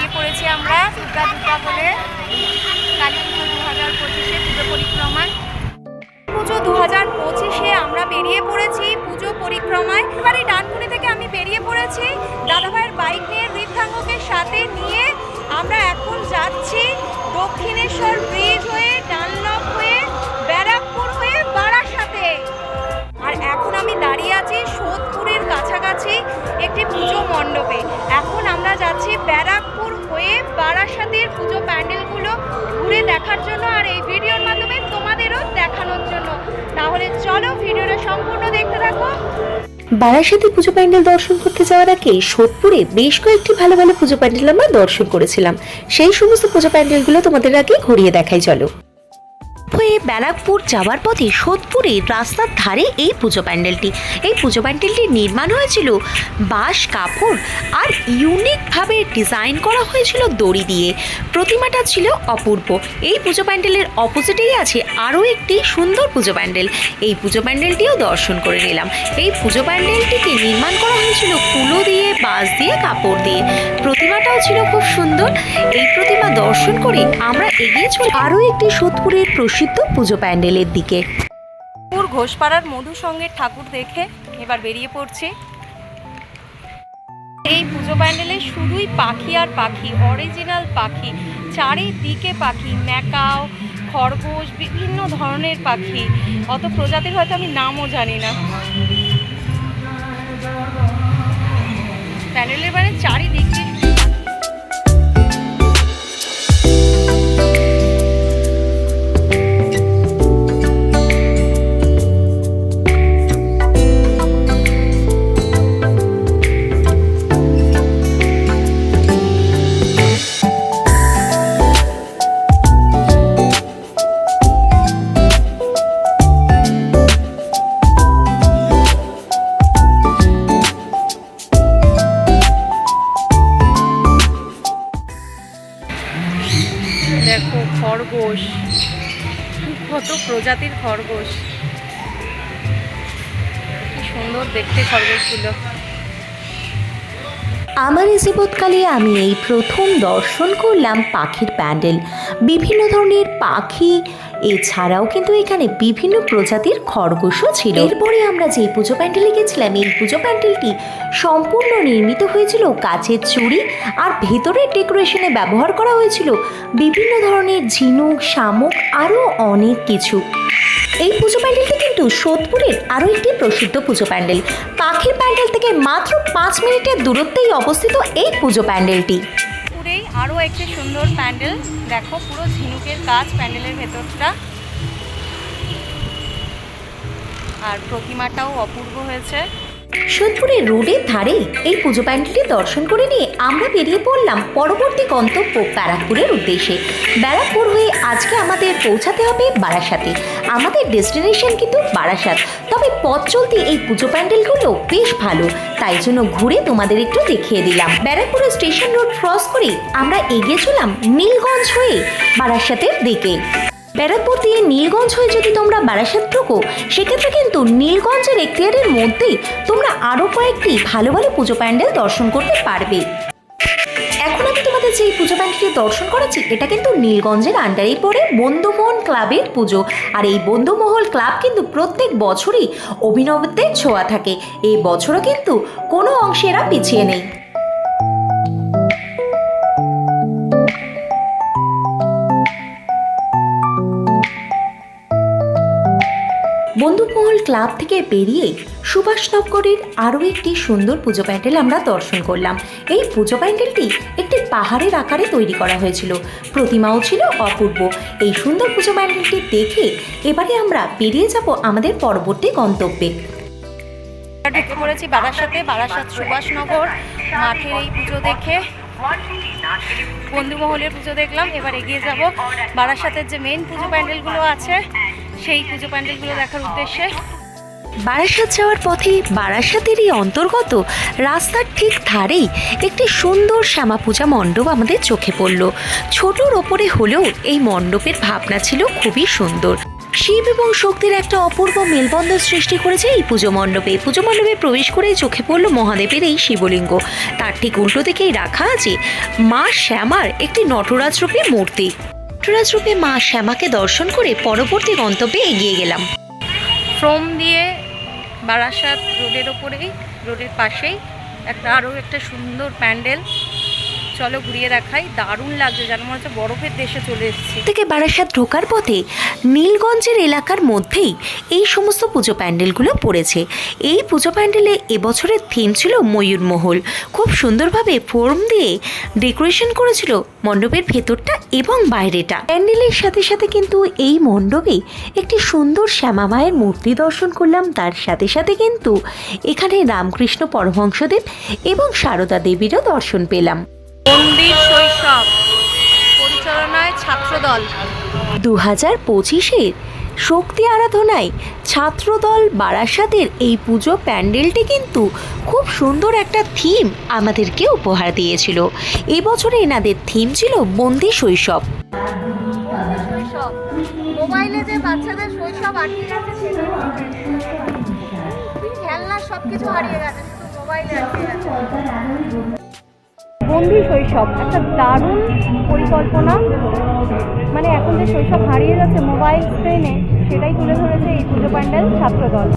বেরিয়ে পড়েছি আমরা দুর্গা দুর্গা বলে কালী পুজো 2025 পুজো পরিক্রমায়। পুজো 2025 আমরা বেরিয়ে পড়েছি পুজো পরিক্রমায়। এবারে ডানকুনি থেকে আমি বেরিয়ে পড়েছি দাদাভাইয়ের বাইক নিয়ে, বৃদ্ধাঙ্গকে সাথে নিয়ে। আমরা এখন যাচ্ছি দক্ষিণেশ্বর ব্রিজ হয়ে, ডানলপ হয়ে, ব্যারাকপুর হয়ে বারাসাতে। আর এখন আমি দাঁড়িয়ে আছি সোদপুরের কাছাকাছি একটি পুজো মণ্ডপে। এখন আমরা যাচ্ছি ব্যারাকপুর হয়ে বারাসাতের পুজো প্যান্ডেলগুলো ঘুরে দেখার জন্য, আর এই ভিডিওর মাধ্যমে তোমাদেরও দেখানোর জন্য। তাহলে চলো ভিডিওটা সম্পূর্ণ দেখতে থাকো। বারাসাতে পুজো প্যান্ডেল দর্শন করতে যাওয়ার আগে সোদপুরে বেশ কয়েকটি ভালো ভালো পুজো প্যান্ডেল আমরা দর্শন করেছিলাম। সেই সমস্ত পুজো প্যান্ডেলগুলো তোমাদের আগে ঘুরিয়ে দেখাই চলো। হয়ে ব্যারাকপুর যাওয়ার পথে সোদপুরের রাস্তার ধারে এই পুজো প্যান্ডেলটি। এই পুজো প্যান্ডেলটির নির্মাণ হয়েছিল বাঁশ কাপড় আর ইউনিকভাবে ডিজাইন করা হয়েছিল দড়ি দিয়ে। প্রতিমাটা ছিল অপূর্ব। এই পুজো প্যান্ডেলের অপোজিটেই আছে আরও একটি সুন্দর পুজো প্যান্ডেল। এই পুজো প্যান্ডেলটিও দর্শন করে নিলাম। এই পুজো প্যান্ডেলটিকে নির্মাণ করা হয়েছিল কুলো দিয়ে, বাঁশ দিয়ে, কাপড় দিয়ে। প্রতিমাটাও ছিল খুব সুন্দর। এই প্রতিমা দর্শন করে আমরা এগিয়ে চলি আরও একটি সোদপুরের প্রসিদ্ধ পুজো প্যান্ডেলের দিকে। ঘোষপাড়ার মধু সঙ্গের ঠাকুর দেখে এবার বেরিয়ে পড়ছি। এই পুজো প্যান্ডেলে শুধুই পাখি আর পাখি, অরিজিনাল পাখি, চারিদিকে পাখি, ম্যাকাও, খরগোশ, বিভিন্ন ধরনের পাখি। অত প্রজাতির হয়তো আমি নামও জানি না। প্যান্ডেলের মানে চারিদিকে দেখো খরগোশ, কত প্রজাতির খরগোশ, কি সুন্দর দেখতে খরগোশগুলো। আমার জীবৎকালে আমি এই প্রথম দর্শন করলাম পাখির প্যান্ডেল। বিভিন্ন ধরনের পাখি, এছাড়াও কিন্তু এখানে বিভিন্ন প্রজাতির খরগোশও ছিল। এরপরে আমরা যে পুজো প্যান্ডেলে গেছিলাম, এই পুজো প্যান্ডেলটি সম্পূর্ণ নির্মিত হয়েছিল কাচের চুড়ি, আর ভেতরের ডেকোরেশনে ব্যবহার করা হয়েছিল বিভিন্ন ধরনের ঝিনুক, শামুক, আরও অনেক কিছু। এই পুজো প্যান্ডেলটি কিন্তু সোদপুরের আরও একটি প্রসিদ্ধ পুজো প্যান্ডেল। পাখির প্যান্ডেল থেকে মাত্র 5 মিনিটের দূরত্বেই অবস্থিত এই পুজো প্যান্ডেলটি। পুরেই আরও একটি সুন্দর প্যান্ডেল, দেখো পুরো ঝিনুকের কাজ প্যান্ডেলের ভেতরটা, আর প্রতিমাটাও অপূর্ব হয়েছে। সোদপুরের রোডের ধারে এই পুজো প্যান্ডেলটি দর্শন করে নিয়ে আমরা বেরিয়ে পড়লাম পরবর্তী গন্তব্য ব্যারাকপুরের উদ্দেশ্যে। ব্যারাকপুর হয়ে আজকে আমাদের পৌঁছাতে হবে বারাসাতে। আমাদের ডেস্টিনেশন কিন্তু বারাসাত, তবে পথ চলতি এই পুজো প্যান্ডেলগুলো বেশ ভালো, তাই জন্য ঘুরে তোমাদের একটু দেখিয়ে দিলাম। ব্যারাকপুরের স্টেশন রোড ক্রস করে আমরা এগিয়ে চললাম নীলগঞ্জ হয়ে বারাসাতের দিকে। ব্যারাকপুর দিয়ে নীলগঞ্জ হয়ে যদি তোমরা বারাসাত ঢোকো, সেক্ষেত্রে কিন্তু নীলগঞ্জের এক্তিয়ারের মধ্যেই তোমরা আরও কয়েকটি ভালো ভালো পুজো প্যান্ডেল দর্শন করতে পারবে। এখন আমি তোমাদের যে পুজো প্যান্ডেলটি দর্শন করেছি, এটা কিন্তু নীলগঞ্জের আন্ডারেই পড়ে বন্ধুমহল ক্লাবের পুজো। আর এই বন্ধুমহল ক্লাব কিন্তু প্রত্যেক বছরই অভিনবত্বের ছোঁয়া থাকে। এই বছরও কিন্তু কোনো অংশে এরা পিছিয়ে নেই। বন্ধুমহল ক্লাব থেকে বেরিয়ে সুভাষনগরের আরও একটি সুন্দর পুজো প্যান্ডেল আমরা দর্শন করলাম। এই পুজো প্যান্ডেলটি একটি পাহাড়ের আকারে তৈরি করা হয়েছিল, প্রতিমাও ছিল অপূর্ব। এই সুন্দর পুজো প্যান্ডেলটি দেখে এবারে আমরা বেরিয়ে যাব আমাদের পরবর্তী গন্তব্যে। ঢুকে পড়েছি বারাসাতে, বারাসাত সুভাষনগর মাঠের এই পুজো দেখে বন্ধুমহলের পুজো দেখলাম। এবার এগিয়ে যাব বারাসাতের যে মেন পুজো প্যান্ডেলগুলো আছে, সেই পুজো প্যান্ডেলগুলো দেখার উদ্দেশ্যে। বারাসাত যাওয়ার পথে বারাসাতেরই অন্তর্গত রাস্তার ঠিক ধারেই একটি সুন্দর শ্যামা পূজা মণ্ডপ আমাদের চোখে পড়ল। ছোটোর ওপরে হলেও এই মণ্ডপের ভাবনা ছিল খুবই সুন্দর। শিব এবং শক্তির একটা অপূর্ব মেলবন্ধন সৃষ্টি করেছে এই পুজো মণ্ডপে প্রবেশ করেই চোখে পড়ল মহাদেবের এই শিবলিঙ্গ। তার ঠিক উল্টো দিকেই রাখা আছে মা শ্যামার একটি নটরাজ রূপী মূর্তি। নটরাজ রূপে মা শ্যামাকে দর্শন করে পরবর্তী গন্তব্যে এগিয়ে গেলাম। ফ্রম দিয়ে বারাসাত রোডের পাশেই আরও একটা সুন্দর প্যান্ডেল, চলো ঘুরিয়ে দেখাই। দারুণ লাগছে, যেন মনে হচ্ছে বরফের দেশে চলে এসেছি। থেকে বারাসাত ঢোকার পথে নীলগঞ্জের এলাকার মধ্যেই এই সমস্ত পুজো প্যান্ডেলগুলো পড়েছে। এই পুজো প্যান্ডেলে এবছরের থিম ছিল ময়ূরমহল। খুব সুন্দরভাবে ফোম দিয়ে ডেকোরেশন করেছিল মণ্ডপের ভেতরটা এবং বাইরেটা। প্যান্ডেলের সাথে সাথে কিন্তু এই মণ্ডপে একটি সুন্দর শ্যামা মায়ের মূর্তি দর্শন করলাম। তার সাথে সাথে কিন্তু এখানে রামকৃষ্ণ পরমহংসদেব এবং সারদা দেবীরও দর্শন পেলাম। মন্দির শৈশব পরিচালনায় ছাত্রদল 2025-এর শক্তি আরাধনায় ছাত্রদল বারাসাতের এই পুজো প্যান্ডেলটি কিন্তু খুব সুন্দর একটা থিম আমাদেরকে উপহার দিয়েছিল। এবছরে এনাদের থিম ছিল বন্দি শৈশব। মোবাইলে যে বাচ্চাদের শৈশব হারিয়ে গেছে, খেলনা সবকিছু হারিয়ে গেছে, শুধু মোবাইলে হারিয়ে গেছে। বন্দি শৈশব একটা দারুণ পরিকল্পনা, মানে এখন যে শৈশব হারিয়ে যাচ্ছে মোবাইল স্ক্রিনে, সেটাই তুলে ধরেছে এই পুজো প্যান্ডেল ছাত্রদল।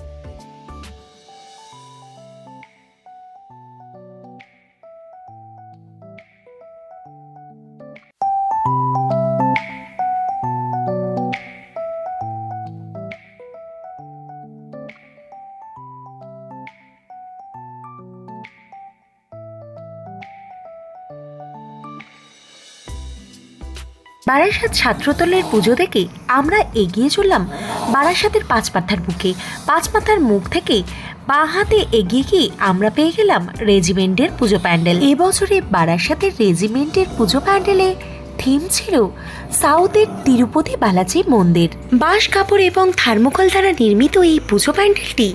বারাসাত ছাত্রদলের পুজো দেখে আমরা এগিয়ে চললাম বারাসাতের পাঁচমাথার বুকে। পাঁচমাথার মুখ থেকে বাঁ হাতে এগিয়ে গিয়ে আমরা পেয়ে গেলাম রেজিমেন্টের পুজো প্যান্ডেল। এবছরে বারাসাতের রেজিমেন্টের পুজো প্যান্ডেলে থিম ছিল সাউথের তিরুপতি বালাজি মন্দির। বাঁশ কাপড় এবং থার্মোকল দ্বারা নির্মিত এই পুজো প্যান্ডেলটি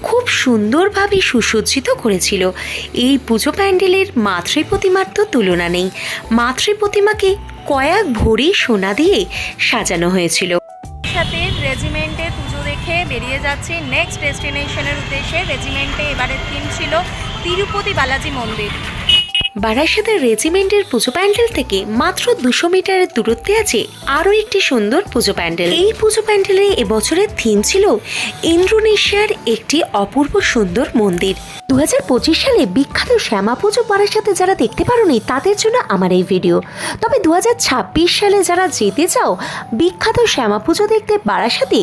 খুব সুন্দরভাবে সুসজ্জিত করেছিল। এই পুজো প্যান্ডেলের মাতৃ প্রতিমার তো তুলনা নেই। মাতৃ প্রতিমাকে কয়েক ভরি সোনা দিয়ে সাজানো হয়েছিল। সাথে রেজিমেন্টের পুজো দেখে বেরিয়ে যাচ্ছি নেক্সট ডেস্টিনেশনের উদ্দেশ্যে। রেজিমেন্টে এবারের থিম ছিল তিরুপতি বালাজি মন্দির। বারাসাতের রেজিমেন্টের পুজো প্যান্ডেল থেকে মাত্র 200 মিটারের দূরত্বে আছে আরও একটি সুন্দর পুজো প্যান্ডেল। এই পুজো প্যান্ডেলে এবছরের থিম ছিল ইন্দোনেশিয়ার একটি অপূর্ব সুন্দর মন্দির। 2025 সালে বিখ্যাত শ্যামা পুজো বারাসাতে যারা দেখতে পারোনি তাদের জন্য আমার এই ভিডিও। তবে 2026 সালে যারা যেতে চাও বিখ্যাত শ্যামা পুজো দেখতে বারাসাতে,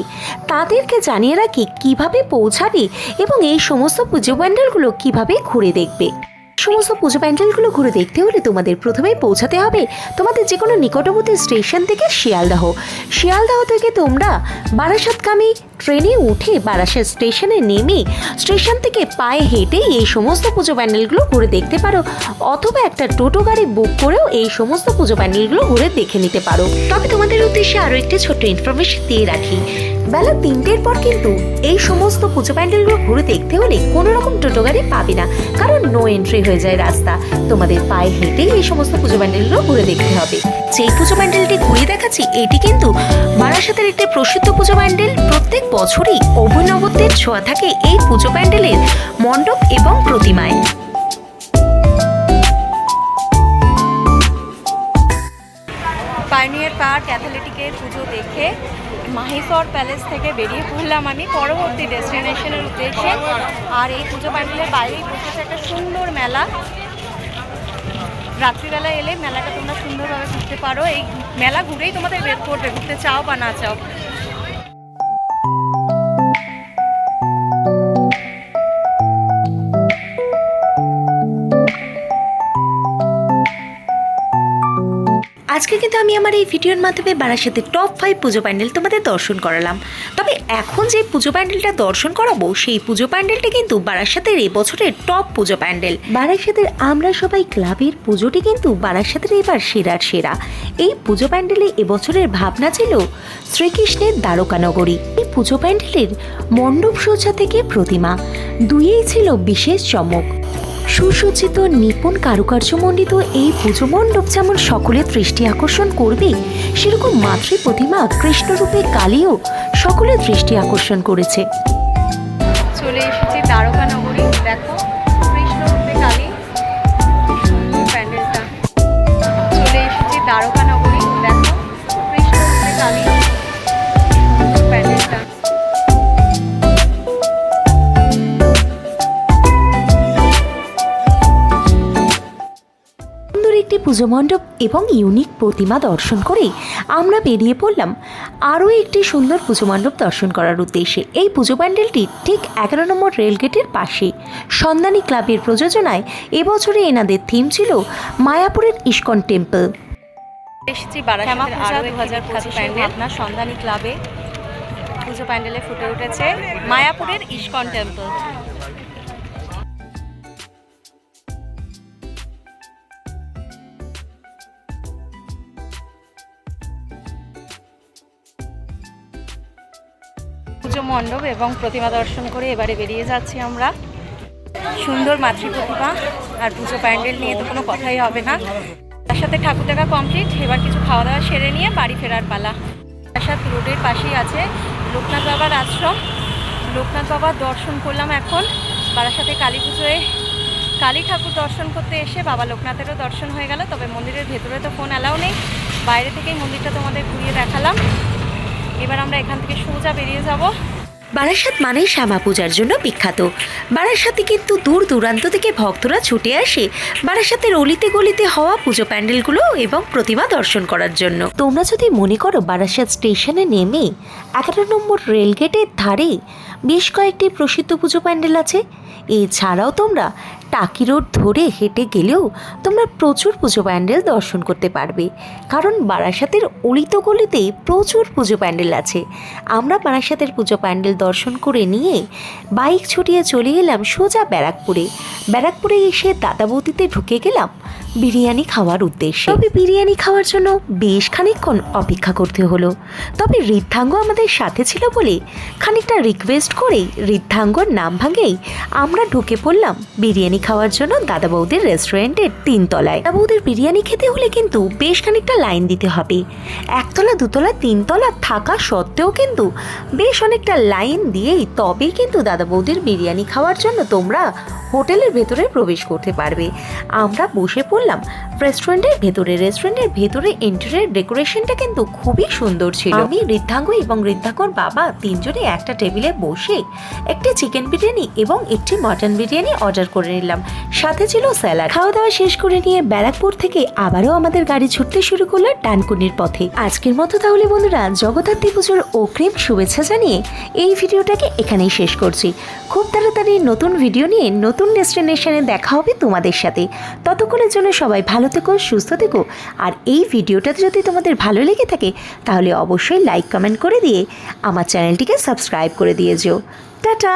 তাদেরকে জানিয়ে রাখি কিভাবে পৌঁছাবে এবং এই সমস্ত পুজো প্যান্ডেলগুলো কিভাবে ঘুরে দেখবে। সমস্ত পুজো প্যান্ডেলগুলো ঘুরে দেখতে হলে তোমাদের প্রথমেই পৌঁছাতে হবে তোমাদের যে কোনো নিকটবর্তী স্টেশন থেকে শিয়ালদহ থেকে তোমরা বারাসাতগামী ট্রেনে উঠে বারাসাত স্টেশনে নেমে স্টেশন থেকে পায়ে হেঁটেই এই সমস্ত পুজো প্যান্ডেলগুলো ঘুরে দেখতে পারো, অথবা একটা টোটো গাড়ি বুক করেও এই সমস্ত পুজো প্যান্ডেলগুলো ঘুরে দেখে নিতে পারো। তবে তোমাদের উদ্দেশ্যে আরও একটি ছোট্ট ইনফরমেশন দিয়ে রাখি, বেলা 3টের পর কিন্তু এই সমস্ত পুজো প্যান্ডেলগুলো ঘুরে দেখতে হলে কোনো রকম টোটো গাড়ি পাবে না, কারণ নো এন্ট্রি হয়ে যায় রাস্তা। তোমাদের পায়ে হেঁটেই এই সমস্ত পুজো প্যান্ডেলগুলো ঘুরে দেখতে হবে। যেই পুজো প্যান্ডেলটি ঘুরে দেখাচ্ছি এটি কিন্তু বারাসাতের একটি প্রসিদ্ধ পুজো প্যান্ডেল। প্রত্যেক বছরই অভিনবত্বের ছোঁয়া থাকে এই পুজো প্যান্ডেলের মণ্ডপ এবং প্রতিমায়। পাইনিয়ার পার্ক অ্যাথলেটিকের পুজো দেখে মাহেশ্বর প্যালেস থেকে বেরিয়ে পড়লাম আমি পরবর্তী ডেস্টিনেশনের উদ্দেশ্যে। আর এই পুজো প্যান্ডেলের বাইরেই বসেছে একটা সুন্দর মেলা। রাত্রিবেলা এলে মেলাটা তোমরা সুন্দরভাবে ঘুরতে পারো। এই মেলা ঘুরেই তোমাদের বের করবে, ঘুরতে চাও বা না চাও। আজকে কিন্তু আমি আমার এই ভিডিওর মাধ্যমে বারাসাতের টপ 5 পুজো প্যান্ডেল তোমাদের দর্শন করালাম। তবে এখন যে পুজো প্যান্ডেলটা দর্শন করাবো সেই পুজো প্যান্ডেলটি কিন্তু বারাসাতের এবছরের টপ পুজো প্যান্ডেল। বারাসাতের আমরা সবাই ক্লাবের পুজোটি কিন্তু বারাসাতের এবার সেরার সেরা। এই পুজো প্যান্ডেলে এবছরের ভাবনা ছিল শ্রীকৃষ্ণের দ্বারকানগরী। এই পুজো প্যান্ডেলের মণ্ডপ সজ্জা থেকে প্রতিমা দুইয়েই ছিল বিশেষ চমক। সুসজ্জিত নিপুণ কারুকার্যমণ্ডিত এই পুজো মণ্ডপ যেমন সকলের দৃষ্টি আকর্ষণ করবে, সেরকম মাতৃ প্রতিমা কৃষ্ণরূপে কালীও সকলের দৃষ্টি আকর্ষণ করেছে। চলে এসেছি দ্বারকা নগরী। দেখো কৃষ্ণরূপে কালী, সুন্দর প্যান্ডেলটা। চলে এসেছি দ্বারকা নগরী। দেখো কৃষ্ণরূপে কালী, সুন্দর প্যান্ডেলটা। সুন্দর একটি পুজো মণ্ডপ এবং ইউনিক প্রতিমা দর্শন করে আমরা বেরিয়ে পড়লাম আরও একটি সুন্দর পুজো মণ্ডপ দর্শন করার উদ্দেশ্যে। এই পুজো প্যান্ডেলটি ঠিক 11 নম্বর রেলগেটের পাশে সন্ধানী ক্লাবের প্রযোজনায় এবছরে এনাদের থিম ছিল মায়াপুরের ইস্কন টেম্পল। এসেছি বারাসাতের আরও 2025 প্যান্ডেল আপনার সন্ধানী ক্লাবে পুজো প্যান্ডেলে ফুটে উঠেছে মায়াপুরের ইস্কন টেম্পল। পুজো মণ্ডপ এবং প্রতিমা দর্শন করে এবারে বেরিয়ে যাচ্ছি আমরা। সুন্দর মাতৃ প্রতিমা আর পুজো প্যান্ডেল নিয়ে তো কোনো কথাই হবে না। তার সাথে ঠাকুর দেখা কমপ্লিট, এবার কিছু খাওয়া দাওয়া সেরে নিয়ে বাড়ি ফেরার পালা। বারাসাত রোডের পাশেই আছে লোকনাথ বাবার আশ্রম। লোকনাথ বাবার দর্শন করলাম এখন। বারাসাতে কালী পুজোয় কালী ঠাকুর দর্শন করতে এসে বাবা লোকনাথেরও দর্শন হয়ে গেল। তবে মন্দিরের ভেতরে তো ফোন অ্যালাউ নেই, বাইরে থেকেই মন্দিরটা তোমাদের ঘুরিয়ে দেখালাম। এবার আমরা এখান থেকে সোজা বেরিয়ে যাব। বারাসাত মানেই শ্যামা পূজার জন্য বিখ্যাত। বারাসাতে কিন্তু দূর দূরান্ত থেকে ভক্তরা ছুটে আসে বারাসাতের অলিতে গলিতে হওয়া পুজো প্যান্ডেলগুলো এবং প্রতিমা দর্শন করার জন্য। তোমরা যদি মনে করো বারাসাত স্টেশনে নেমে 11 নম্বর রেলগেটের ধারে বেশ কয়েকটি প্রসিদ্ধ পুজো প্যান্ডেল আছে, এছাড়াও তোমরা টাকি রোড ধরে হেঁটে গেলেও তোমরা প্রচুর পুজো প্যান্ডেল দর্শন করতে পারবে, কারণ বারাসাতের অলিত গলিতে প্রচুর পুজো প্যান্ডেল আছে। আমরা বারাসাতের পুজো প্যান্ডেল দর্শন করে নিয়ে বাইক ছুটিয়ে চলে এলাম সোজা ব্যারাকপুরে। ব্যারাকপুরে এসে দাদা বৌদিতে ঢুকে গেলাম বিরিয়ানি খাওয়ার উদ্দেশ্যে। তবে বিরিয়ানি খাওয়ার জন্য বেশ খানিকক্ষণ অপেক্ষা করতে হলো। তবে ঋদ্ধাঙ্গ আমাদের সাথে ছিল বলে খানিকটা রিকোয়েস্ট করে ঋদ্ধাঙ্গর নাম ভাঙেই আমরা ঢুকে পড়লাম বিরিয়ানি খাওয়ার জন্য দাদা বৌদির রেস্টুরেন্টের 3 তলায়। দাদা বৌদির বিরিয়ানি খেতে হলে কিন্তু বেশ খানিকটা লাইন দিতে হবে। 1 তলা 2 তলা 3 তলা থাকা সত্ত্বেও কিন্তু বেশ অনেকটা লাইন দিয়েই তবেই কিন্তু দাদা বৌদির বিরিয়ানি খাওয়ার জন্য তোমরা হোটেলের ভেতরে প্রবেশ করতে পারবে। আমরা বসে পড়লাম রেস্টুরেন্টের ভেতরে। রেস্টুরেন্টের ভেতরে ইন্টেরিয়র ডেকোরেশনটা কিন্তু খুবই সুন্দর ছিল। আমি ঋদ্ধাঙ্গ এবং ঋদ্ধাঙ্গর বাবা 3 জনে একটা টেবিলে বসে একটি চিকেন বিরিয়ানি এবং একটি মটন বিরিয়ানি অর্ডার করে নিলাম, সাথে ছিল স্যালাড। খাওয়া দাওয়া শেষ করে নিয়ে ব্যারাকপুর থেকে আবারও আমাদের গাড়ি ছুটতে শুরু করলো ডানকুনির পথে। আজকের মতো তাহলে বন্ধুরা জগদ্ধাত্রী পুজোর অগ্রিম শুভেচ্ছা জানিয়ে এই ভিডিওটাকে এখানেই শেষ করছি। খুব তাড়াতাড়ি নতুন ভিডিও নিয়ে নতুন ডেস্টিনেশনে দেখা হবে তোমাদের সাথে। ততক্ষণের জন্য সবাই ভালো থেকো, সুস্থ থেকো। আর এই ভিডিওটা যদি তোমাদের ভালো লেগে থাকে তাহলে অবশ্যই লাইক কমেন্ট করে দিয়ে আমার চ্যানেলটিকে সাবস্ক্রাইব করে দিয়ে যেও। টাটা।